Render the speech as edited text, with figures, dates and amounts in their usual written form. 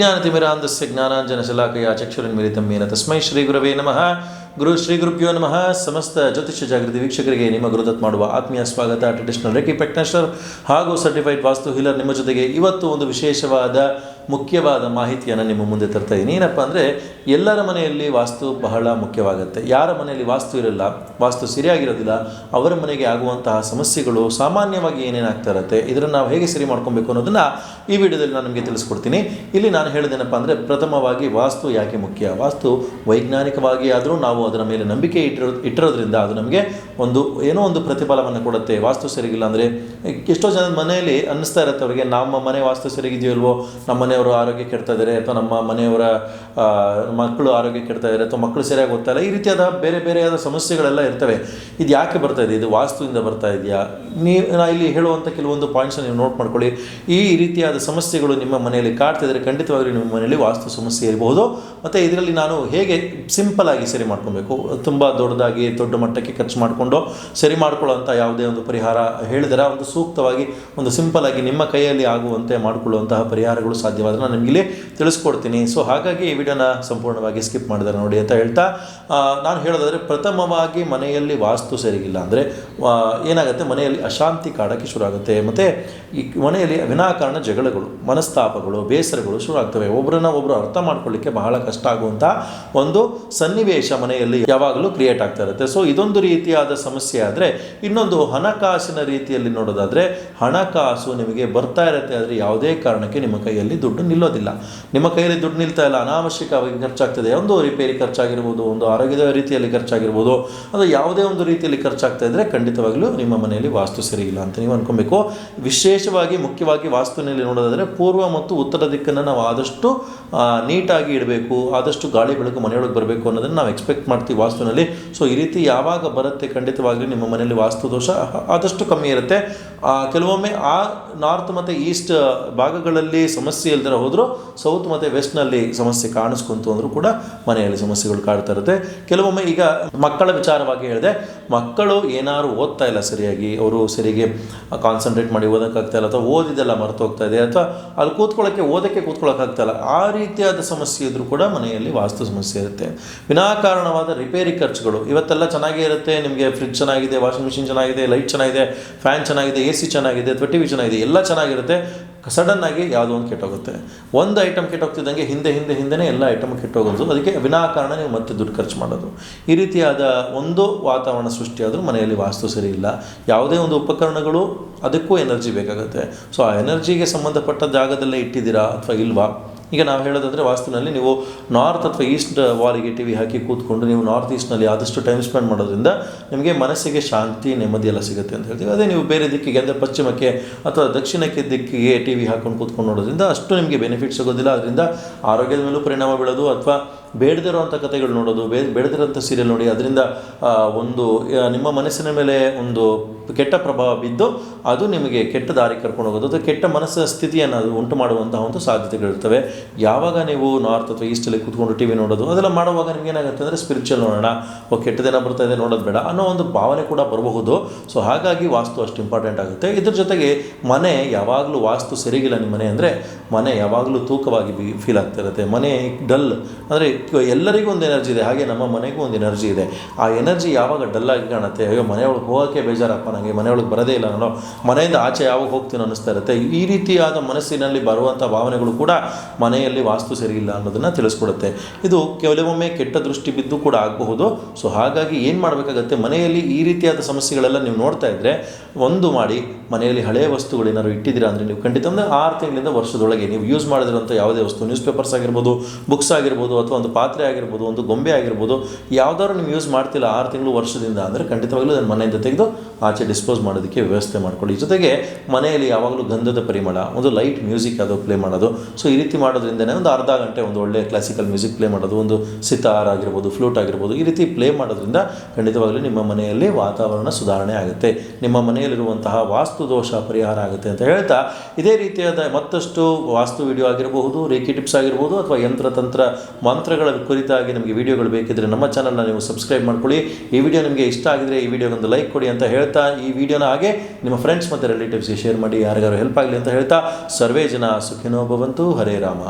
ವಿಜ್ಞಾನತಿಮಿರಾಂಧಸ್ಯ ಜ್ಞಾನಾಂಜನಶಲಾಕಯ ಚಕ್ಷುರುನ್ಮಿಲಿತಂ ಯೇನ ತಸ್ಮೈ ಶ್ರೀ ಗುರವೇ ನಮಃ. ಗುರು ಶ್ರೀ ಗುರುಭ್ಯೋ ನಮಃ. ಸಮಸ್ತ ಜ್ಯೋತಿಷ್ಯ ಜಾಗೃತಿ ವೀಕ್ಷಕರಿಗೆ ನಿಮ್ಮ ಗುರುದತ್ ಮಾಡುವ ಆತ್ಮೀಯ ಸ್ವಾಗತ. ಟ್ರೆಡಿಷನಲ್ ರೇಕಿ ಪ್ರಾಕ್ಟೀಷನರ್ ಹಾಗೂ ಸರ್ಟಿಫೈಡ್ ವಾಸ್ತು ಹೀಲರ್ ನಿಮ್ಮ ಜೊತೆಗೆ ಇವತ್ತು ಒಂದು ವಿಶೇಷವಾದ ಮುಖ್ಯವಾದ ಮಾಹಿತಿಯನ್ನು ನಿಮ್ಮ ಮುಂದೆ ತರ್ತಾ ಇದ್ದೀನಿ. ಏನಪ್ಪ ಅಂದರೆ, ಎಲ್ಲರ ಮನೆಯಲ್ಲಿ ವಾಸ್ತು ಬಹಳ ಮುಖ್ಯವಾಗುತ್ತೆ. ಯಾರ ಮನೆಯಲ್ಲಿ ವಾಸ್ತು ಇರಲ್ಲ, ವಾಸ್ತು ಸರಿಯಾಗಿರೋದಿಲ್ಲ, ಅವರ ಮನೆಗೆ ಆಗುವಂತಹ ಸಮಸ್ಯೆಗಳು ಸಾಮಾನ್ಯವಾಗಿ ಏನೇನಾಗ್ತಾ ಇರುತ್ತೆ, ಇದನ್ನು ನಾವು ಹೇಗೆ ಸರಿ ಮಾಡ್ಕೊಬೇಕು ಅನ್ನೋದನ್ನು ಈ ವಿಡಿಯೋದಲ್ಲಿ ನಾನು ನಿಮಗೆ ತಿಳಿಸ್ಕೊಡ್ತೀನಿ. ಇಲ್ಲಿ ನಾನು ಹೇಳೋದೇನಪ್ಪ ಅಂದರೆ, ಪ್ರಥಮವಾಗಿ ವಾಸ್ತು ಯಾಕೆ ಮುಖ್ಯ. ವಾಸ್ತು ವೈಜ್ಞಾನಿಕವಾಗಿ ಆದರೂ ನಾವು ಅದರ ಮೇಲೆ ನಂಬಿಕೆ ಇಟ್ಟಿರೋದ್ರಿಂದ ಅದು ನಮಗೆ ಏನೋ ಒಂದು ಪ್ರತಿಫಲವನ್ನು ಕೊಡುತ್ತೆ. ವಾಸ್ತು ಸರಿಗಿಲ್ಲ ಅಂದರೆ ಎಷ್ಟೋ ಜನದ ಮನೆಯಲ್ಲಿ ಅನ್ನಿಸ್ತಾ ಇರುತ್ತೆ ಅವರಿಗೆ, ನಮ್ಮ ಮನೆ ವಾಸ್ತು ಸರಿಗಿದೆಯೋ ಇಲ್ವೋ, ನಮ್ಮ ಮನೆಯವರು ಆರೋಗ್ಯ ಕೆಡ್ತಾ ಇದ್ದಾರೆ, ಅಥವಾ ನಮ್ಮ ಮನೆಯವರ ಮಕ್ಕಳು ಆರೋಗ್ಯ ಕೆಡ್ತಾ ಇದ್ದಾರೆ, ಅಥವಾ ಮಕ್ಕಳು ಸರಿಯಾಗಿ ಓದ್ತಾ ಇಲ್ಲ, ಈ ರೀತಿಯಾದ ಬೇರೆ ಬೇರೆಯಾದ ಸಮಸ್ಯೆಗಳೆಲ್ಲ ಇರ್ತವೆ. ಇದು ಯಾಕೆ ಬರ್ತಾ ಇದೆ, ಇದು ವಾಸ್ತುವಿಂದ ಬರ್ತಾ ಇದೆಯಾ? ನಾ ಇಲ್ಲಿ ಹೇಳುವಂಥ ಕೆಲವೊಂದು ಪಾಯಿಂಟ್ಸನ್ನು ನೀವು ನೋಟ್ ಮಾಡ್ಕೊಳ್ಳಿ. ಈ ರೀತಿಯಾದ ಸಮಸ್ಯೆಗಳು ನಿಮ್ಮ ಮನೆಯಲ್ಲಿ ಕಾಡ್ತಿದ್ರೆ ಖಂಡಿತವಾಗಿ ನಿಮ್ಮ ಮನೆಯಲ್ಲಿ ವಾಸ್ತು ಸಮಸ್ಯೆ ಇರಬಹುದು. ಮತ್ತು ಇದರಲ್ಲಿ ನಾನು ಹೇಗೆ ಸಿಂಪಲ್ ಆಗಿ ಸರಿ ಮಾಡ್ಕೊಬೇಕು, ತುಂಬ ದೊಡ್ಡದಾಗಿ ದೊಡ್ಡ ಮಟ್ಟಕ್ಕೆ ಖರ್ಚು ಮಾಡಿಕೊಂಡು ಸರಿ ಮಾಡ್ಕೊಳ್ಳೋಂಥ ಯಾವುದೇ ಒಂದು ಪರಿಹಾರ ಹೇಳಿದರೆ, ಒಂದು ಸೂಕ್ತವಾಗಿ ಒಂದು ಸಿಂಪಲ್ ಆಗಿ ನಿಮ್ಮ ಕೈಯಲ್ಲಿ ಆಗುವಂತೆ ಮಾಡಿಕೊಳ್ಳುವಂತಹ ಪರಿಹಾರಗಳು ಸಾಧ್ಯವಾದರೆ ನಾನು ನಿಮಗೆ ತಿಳಿಸ್ಕೊಡ್ತೀನಿ. ಸೊ ಹಾಗಾಗಿ ಈ ವಿಡಿಯೋನ ಸಂಪೂರ್ಣವಾಗಿ ಸ್ಕಿಪ್ ಮಾಡಿದರೆ ನೋಡಿ ಅಂತ ಹೇಳ್ತಾ, ನಾನು ಹೇಳೋದಾದರೆ ಪ್ರಥಮವಾಗಿ ಮನೆಯಲ್ಲಿ ವಾಸ್ತು ಸರಿಗಿಲ್ಲ ಅಂದರೆ ಏನಾಗುತ್ತೆ, ಮನೆಯಲ್ಲಿ ಅಶಾಂತಿ ಕಾಡೋಕ್ಕೆ ಶುರು ಆಗುತ್ತೆ. ಮತ್ತು ಈ ಮನೆಯಲ್ಲಿ ವಿನಾಕಾರಣ ಜಗಳಗಳು, ಮನಸ್ತಾಪಗಳು, ಬೇಸರಗಳು ಶುರು ಆಗ್ತವೆ. ಒಬ್ಬರನ್ನ ಒಬ್ಬರು ಅರ್ಥ ಮಾಡ್ಕೊಳ್ಳಿಕ್ಕೆ ಬಹಳ ಕಷ್ಟ ಆಗುವಂಥ ಒಂದು ಸನ್ನಿವೇಶ ಮನೆಯಲ್ಲಿ ಯಾವಾಗಲೂ ಕ್ರಿಯೇಟ್ ಆಗ್ತಾ ಇರುತ್ತೆ. ಸೊ ಇದೊಂದು ರೀತಿಯಾದ ಸಮಸ್ಯೆ. ಆದರೆ ಇನ್ನೊಂದು ಹಣಕಾಸಿನ ರೀತಿಯಲ್ಲಿ ನೋಡೋದಾದರೆ, ಹಣಕಾಸು ನಿಮಗೆ ಬರ್ತಾ ಇರುತ್ತೆ, ಆದರೆ ಯಾವುದೇ ಕಾರಣಕ್ಕೆ ನಿಮ್ಮ ಕೈಯಲ್ಲಿ ದುಡ್ಡು ನಿಲ್ಲೋದಿಲ್ಲ. ನಿಮ್ಮ ಕೈಯಲ್ಲಿ ದುಡ್ಡು ನಿಲ್ತಾ ಇಲ್ಲ, ಅನಾವಶ್ಯಕವಾಗಿ ಖರ್ಚಾಗ್ತದೆ. ಒಂದು ರಿಪೇರಿ ಖರ್ಚಾಗಿರ್ಬೋದು, ಒಂದು ಆರೋಗ್ಯದ ರೀತಿಯಲ್ಲಿ ಖರ್ಚಾಗಿರ್ಬೋದು, ಅದು ಯಾವುದೇ ಒಂದು ರೀತಿಯಲ್ಲಿ ಖರ್ಚಾಗ್ತಾ ಇದ್ದರೆ ಖಂಡಿತವಾಗಲೂ ನಿಮ್ಮ ಮನೆಯಲ್ಲಿ ವಾಸ್ತು ಸರಿಯಿಲ್ಲ ಅಂತ ನೀವು ಅನ್ಕೊಬೇಕು. ವಿಶೇಷವಾಗಿ ಮುಖ್ಯವಾಗಿ ವಾಸ್ತುವಿನಲ್ಲಿ ನೋಡೋದಾದರೆ ಪೂರ್ವ ಮತ್ತು ಉತ್ತರ ದಿಕ್ಕನ್ನು ನಾವು ಆದಷ್ಟು ನೀಟಾಗಿ ಇಡಬೇಕು, ಆದಷ್ಟು ಗಾಳಿ ಬೆಳಕು ಮನೆಯೊಳಗೆ ಬರಬೇಕು ಅನ್ನೋದನ್ನು ನಾವು ಎಕ್ಸ್ಪೆಕ್ಟ್ ಮಾಡ್ತೀವಿ ವಾಸ್ತುವಿನಲ್ಲಿ. ಸೊ ಈ ರೀತಿ ಯಾವಾಗ ಬರುತ್ತೆ ಖಂಡಿತವಾಗಲೂ ನಿಮ್ಮ ಮನೆಯಲ್ಲಿ ವಾಸ್ತು ದೋಷ ಆದಷ್ಟು ಕಮ್ಮಿ ಇರುತ್ತೆ. ಕೆಲವೊಮ್ಮೆ ಆ ನಾರ್ತ್ ಮತ್ತು ಈಸ್ಟ್ ಭಾಗಗಳಲ್ಲಿ ಸಮಸ್ಯೆ ಇಲ್ದಿರ ಹೋದರೂ ಸೌತ್ ಮತ್ತು ವೆಸ್ಟ್ನಲ್ಲಿ ಸಮಸ್ಯೆ ಕಾಣಿಸ್ಕೊಂತು ಅಂದರೂ ಕೂಡ ಮನೆಯಲ್ಲಿ ಸಮಸ್ಯೆಗಳು ಕಾಡ್ತಾ ಇರುತ್ತೆ. ಕೆಲವೊಮ್ಮೆ ಈಗ ಮಕ್ಕಳ ವಿಚಾರವಾಗಿ ಹೇಳಿದೆ, ಮಕ್ಕಳು ಏನಾದ್ರು ಓದ್ತಾ ಇಲ್ಲ ಸರಿಯಾಗಿ, ಅವರು ಸರಿಗೆ ಕಾನ್ಸಂಟ್ರೇಟ್ ಮಾಡಿ ಓದೋಕ್ಕಾಗ್ತಾ ಇಲ್ಲ, ಅಥವಾ ಓದಿದೆಲ್ಲ ಮರೆತು ಹೋಗ್ತಾ ಇದೆ, ಅಥವಾ ಅಲ್ಲಿ ಓದೋಕ್ಕೆ ಕೂತ್ಕೊಳ್ಳೋಕ್ಕಾಗ್ತಾ ಇಲ್ಲ, ಆ ರೀತಿಯಾದ ಸಮಸ್ಯೆ ಇದ್ರೂ ಕೂಡ ಮನೆಯಲ್ಲಿ ವಾಸ್ತು ಸಮಸ್ಯೆ ಇರುತ್ತೆ. ವಿನಾಕಾರಣವಾದ ರಿಪೇರಿ ಖರ್ಚುಗಳು, ಇವತ್ತೆಲ್ಲ ಚೆನ್ನಾಗೇ ಇರುತ್ತೆ, ನಿಮಗೆ ಫ್ರಿಡ್ಜ್ ಚೆನ್ನಾಗಿದೆ, ವಾಷಿಂಗ್ ಮಿಷಿನ್ ಚೆನ್ನಾಗಿದೆ, ಲೈಟ್ ಚೆನ್ನಾಗಿದೆ, ಫ್ಯಾನ್ ಚೆನ್ನಾಗಿದೆ, AC ಚೆನ್ನಾಗಿದೆ, ಅಥವಾ TV ಚೆನ್ನಾಗಿದೆ, ಎಲ್ಲ ಚೆನ್ನಾಗಿರುತ್ತೆ. ಸಡನ್ನಾಗಿ ಯಾವುದೋ ಒಂದು ಕೆಟ್ಟೋಗುತ್ತೆ. ಒಂದು ಐಟಮ್ ಕೆಟ್ಟೋಗ್ತಿದ್ದಂಗೆ ಹಿಂದೆ ಎಲ್ಲ ಐಟಮ್ ಕೆಟ್ಟೋಗೋದು. ಅದಕ್ಕೆ ವಿನಾಕಾರಣ ನೀವು ಮತ್ತೆ ದುಡ್ಡು ಖರ್ಚು ಮಾಡೋದು, ಈ ರೀತಿಯಾದ ಒಂದು ವಾತಾವರಣ ಸೃಷ್ಟಿಯಾದರೂ ಮನೆಯಲ್ಲಿ ವಾಸ್ತು ಸರಿ ಇಲ್ಲ. ಯಾವುದೇ ಒಂದು ಉಪಕರಣಗಳು ಅದಕ್ಕೂ ಎನರ್ಜಿ ಬೇಕಾಗುತ್ತೆ. ಸೊ ಆ ಎನರ್ಜಿಗೆ ಸಂಬಂಧಪಟ್ಟ ಜಾಗದಲ್ಲೇ ಇಟ್ಟಿದ್ದೀರಾ ಅಥವಾ ಇಲ್ವಾ? ಈಗ ನಾವು ಹೇಳೋದಾದರೆ, ವಾಸ್ತುನಲ್ಲಿ ನೀವು ನಾರ್ತ್ ಅಥವಾ ಈಸ್ಟ್ ವಾಲಿಗೆ TV ಹಾಕಿ ಕೂತ್ಕೊಂಡು ನೀವು ನಾರ್ತ್ ಈಸ್ಟ್ನಲ್ಲಿ ಆದಷ್ಟು ಟೈಮ್ ಸ್ಪೆಂಡ್ ಮಾಡೋದ್ರಿಂದ ನಿಮಗೆ ಮನಸ್ಸಿಗೆ ಶಾಂತಿ, ನೆಮ್ಮದಿ ಎಲ್ಲ ಸಿಗುತ್ತೆ ಅಂತ ಹೇಳ್ತೀವಿ. ಅದೇ ನೀವು ಬೇರೆ ದಿಕ್ಕಿಗೆ ಅಂದರೆ ಪಶ್ಚಿಮಕ್ಕೆ ಅಥವಾ ದಕ್ಷಿಣಕ್ಕೆ ದಿಕ್ಕಿಗೆ TV ಹಾಕೊಂಡು ಕೂತ್ಕೊಂಡು ನೋಡೋದ್ರಿಂದ ಅಷ್ಟು ನಿಮಗೆ ಬೆನಿಫಿಟ್ ಸಿಗೋದಿಲ್ಲ. ಅದರಿಂದ ಆರೋಗ್ಯದ ಮೇಲೂ ಪರಿಣಾಮ ಬೀಳೋದು, ಅಥವಾ ಬೇಡದಿರೋಂಥ ಕಥೆಗಳು ನೋಡೋದು, ಬೇಡದಿರೋಂಥ ಸೀರಿಯಲ್ ನೋಡಿ ಅದರಿಂದ ಒಂದು ನಿಮ್ಮ ಮನಸ್ಸಿನ ಮೇಲೆ ಒಂದು ಕೆಟ್ಟ ಪ್ರಭಾವ ಬಿದ್ದು ಅದು ನಿಮಗೆ ಕೆಟ್ಟ ದಾರಿ ಕರ್ಕೊಂಡು ಹೋಗೋದು, ಅಥವಾ ಕೆಟ್ಟ ಮನಸ್ಸಿನ ಸ್ಥಿತಿಯನ್ನು ಅದು ಉಂಟು ಮಾಡುವಂತಹ ಒಂದು ಸಾಧ್ಯತೆಗಳಿರ್ತವೆ. ಯಾವಾಗ ನೀವು ನಾರ್ತ್ ಅಥವಾ ಈಸ್ಟಲ್ಲಿ ಕೂತ್ಕೊಂಡು TV ನೋಡೋದು ಅದೆಲ್ಲ ಮಾಡುವಾಗ ನಿಮ್ಗೆ ಏನಾಗುತ್ತೆ ಅಂದರೆ, ಸ್ಪಿರಿಚುವಲ್ ನೋಡೋಣ, ಕೆಟ್ಟದೇನೋ ಬರ್ತಾ ಇದೆ ನೋಡೋದು ಬೇಡ ಅನ್ನೋ ಒಂದು ಭಾವನೆ ಕೂಡ ಬರಬಹುದು. ಸೊ ಹಾಗಾಗಿ ವಾಸ್ತು ಅಷ್ಟು ಇಂಪಾರ್ಟೆಂಟ್ ಆಗುತ್ತೆ. ಇದ್ರ ಜೊತೆಗೆ ಮನೆ ಯಾವಾಗಲೂ ವಾಸ್ತು ಸರಿಗಿಲ್ಲ ನಿಮ್ಮ ಮನೆ ಅಂದರೆ, ಮನೆ ಯಾವಾಗಲೂ ತೂಕವಾಗಿ ಫೀಲ್ ಆಗ್ತಾ ಇರುತ್ತೆ. ಮನೆ ಡಲ್ ಅಂದರೆ, ಎಲ್ಲರಿಗೂ ಒಂದು ಎನರ್ಜಿ ಇದೆ, ಹಾಗೆ ನಮ್ಮ ಮನೆಗೂ ಒಂದು ಎನರ್ಜಿ ಇದೆ. ಆ ಎನರ್ಜಿ ಯಾವಾಗ ಡಲ್ಲಾಗಿ ಕಾಣುತ್ತೆ, ಅಯ್ಯೋ ಮನೆಯೊಳಗೆ ಹೋಗೋಕ್ಕೆ ಬೇಜಾರಪ್ಪ, ನನಗೆ ಮನೆಯೊಳಗೆ ಬರೋದೇ ಇಲ್ಲ, ನಾನು ಮನೆಯಿಂದ ಆಚೆ ಯಾವಾಗ ಹೋಗ್ತೀನೋ ಅನ್ನಿಸ್ತಾ ಇರುತ್ತೆ. ಈ ರೀತಿಯಾದ ಮನಸ್ಸಿನಲ್ಲಿ ಬರುವಂಥ ಭಾವನೆಗಳು ಕೂಡ ಮನೆಯಲ್ಲಿ ವಾಸ್ತು ಸರಿಯಿಲ್ಲ ಅನ್ನೋದನ್ನು ತಿಳಿಸ್ಕೊಡುತ್ತೆ. ಇದು ಕೆಲವೊಮ್ಮೆ ಕೆಟ್ಟ ದೃಷ್ಟಿ ಬಿದ್ದು ಕೂಡ ಆಗಬಹುದು. ಸೊ ಹಾಗಾಗಿ ಏನು ಮಾಡಬೇಕಾಗತ್ತೆ, ಮನೆಯಲ್ಲಿ ಈ ರೀತಿಯಾದ ಸಮಸ್ಯೆಗಳೆಲ್ಲ ನೀವು ನೋಡ್ತಾ ಇದ್ದರೆ ಒಂದು ಮಾಡಿ, ಮನೆಯಲ್ಲಿ ಹಳೆಯ ವಸ್ತುಗಳು ಏನಾದ್ರು ಇಟ್ಟಿದ್ದೀರಾ ಅಂದರೆ ನೀವು ಖಂಡಿತ ಅಂದರೆ 6 ತಿಂಗಳಿಂದ ವರ್ಷದೊಳಗೆ ನೀವು ಯೂಸ್ ಮಾಡಿದಿರುವಂಥ ಯಾವುದೇ ವಸ್ತು, ನ್ಯೂಸ್ ಪೇಪರ್ಸ್ ಆಗಿರ್ಬೋದು, ಬುಕ್ಸ್ ಆಗಿರ್ಬೋದು, ಅಥವಾ ಒಂದು ಪಾತ್ರೆ ಆಗಿರ್ಬೋದು, ಒಂದು ಗೊಂಬೆ ಆಗಿರ್ಬೋದು, ಯಾವುದಾದ್ರು ನೀವು ಯೂಸ್ ಮಾಡ್ತಿಲ್ಲ 6 ತಿಂಗಳು ವರ್ಷದಿಂದ ಅಂದರೆ ಖಂಡಿತವಾಗಲೂ ಅದನ್ನು ಮನೆಯಿಂದ ತೆಗೆದು ಆಚೆ ಡಿಸ್ಪೋಸ್ ಮಾಡೋದಕ್ಕೆ ವ್ಯವಸ್ಥೆ ಮಾಡ್ಕೊಳ್ಳಿ. ಜೊತೆಗೆ ಮನೆಯಲ್ಲಿ ಯಾವಾಗಲೂ ಗಂಧದ ಪರಿಮಳ, ಒಂದು ಲೈಟ್ ಮ್ಯೂಸಿಕ್ ಅದು ಪ್ಲೇ ಮಾಡೋದು. ಸೊ ಈ ರೀತಿ ಮಾಡೋದ್ರಿಂದನೇ ಒಂದು ಅರ್ಧ ಗಂಟೆ ಒಂದು ಒಳ್ಳೆ ಕ್ಲಾಸಿಕಲ್ ಮ್ಯೂಸಿಕ್ ಪ್ಲೇ ಮಾಡೋದು, ಒಂದು ಸಿತಾರ್ ಆಗಿರ್ಬೋದು, ಫ್ಲೂಟ್ ಆಗಿರ್ಬೋದು, ಈ ರೀತಿ ಪ್ಲೇ ಮಾಡೋದ್ರಿಂದ ಖಂಡಿತವಾಗಲೂ ನಿಮ್ಮ ಮನೆಯಲ್ಲಿ ವಾತಾವರಣ ಸುಧಾರಣೆ ಆಗುತ್ತೆ, ನಿಮ್ಮ ಮನೆಯಲ್ಲಿರುವಂತಹ ವಾಸ್ತು ದೋಷ ಪರಿಹಾರ ಆಗುತ್ತೆ ಅಂತ ಹೇಳ್ತಾ, ಇದೇ ರೀತಿಯಾದ ಮತ್ತಷ್ಟು ವಾಸ್ತು ವಿಡಿಯೋ ಆಗಿರಬಹುದು, ರೇಖಿ ಟಿಪ್ಸ್ ಆಗಿರ್ಬೋದು, ಅಥವಾ ಯಂತ್ರತಂತ್ರ ಮಂತ್ರಗಳ ಕುರಿತಾಗಿ ನಿಮಗೆ ವಿಡಿಯೋಗಳು ಬೇಕಿದ್ದರೆ ನಮ್ಮ ಚಾನಲ್ನ ನೀವು ಸಬ್ಸ್ಕ್ರೈಬ್ ಮಾಡ್ಕೊಳ್ಳಿ. ಈ ವಿಡಿಯೋ ನಿಮಗೆ ಇಷ್ಟ ಆಗಿದ್ರೆ ಈ ವಿಡಿಯೋಗೊಂದು ಲೈಕ್ ಕೊಡಿ ಅಂತ ಹೇಳ್ತಾ, ಈ ವಿಡಿಯೋನ ಹಾಗೆ ನಿಮ್ಮ ಫ್ರೆಂಡ್ಸ್ ಮತ್ತು ರಿಲೇಟಿವ್ಸ್ಗೆ ಶೇರ್ ಮಾಡಿ, ಯಾರಿಗಾರು ಹೆಲ್ಪ್ ಆಗಲಿ ಅಂತ ಹೇಳ್ತಾ, ಸರ್ವೇ ಜನ ಸುಖಿನೋ ಭವಂತು. ಹರೇ ರಾಮ.